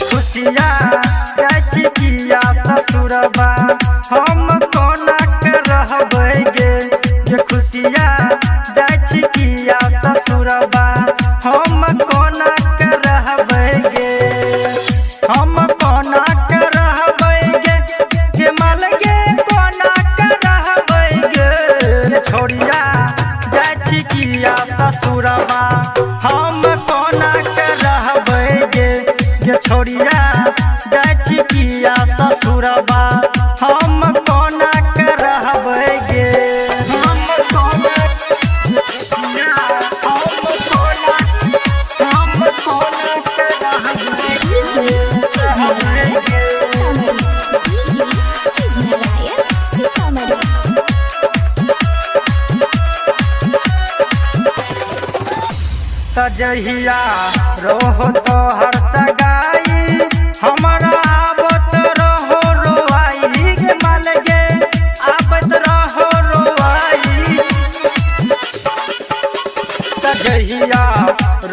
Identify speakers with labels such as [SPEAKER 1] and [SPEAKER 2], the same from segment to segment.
[SPEAKER 1] खुशिया किया ससुरबा हम कोना के रहबै गे। जे खुशिया किया ससुरबा हम कोना के रहबै गे। हम कोना के रहबै गे के माल गे कोना के रहबै गे। छोड़िया किया ससुरबा हम कोना के रहबै गे। छोड़िया किया ससुरबा हम कोना के रहबै गे। हम कोना के रहबै गे। तजहिया रोह तोहर सगाई हमरा आबत रहो रोआई गे माल गे आबत रहो रोआई। तजहिया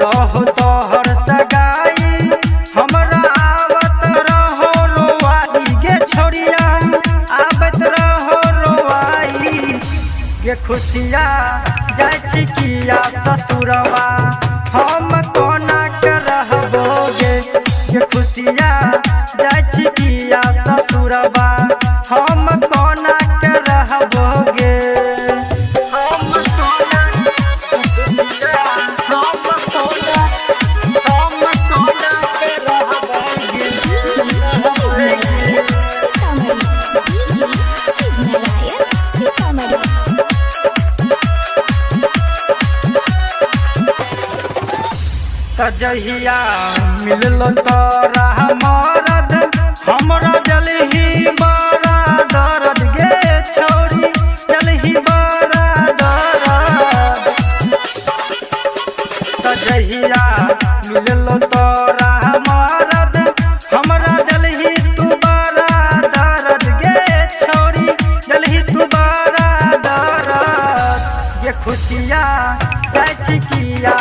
[SPEAKER 1] रोह तोहर सगाई हमरा आबत रहो रोआई गे। छोड़िया आबत रहो रोआई गे। खुशिया किया ससुरबा हम कोना के रहबो गे। खुशिया किया ससुरबा हम कोना के रहबो गे। हम कोना के रहबो गे। तजहिया मिललो तोरा मरद हमरा जलही बड़ा दर्द गे। छोड़ी जलही बड़ा दर्द। तजहिया मिललो तोरा मरद हमरा जलही तू बड़ा दर्द गे। छोड़ी जलही तू बड़ा दर्द गे। खुशिया किया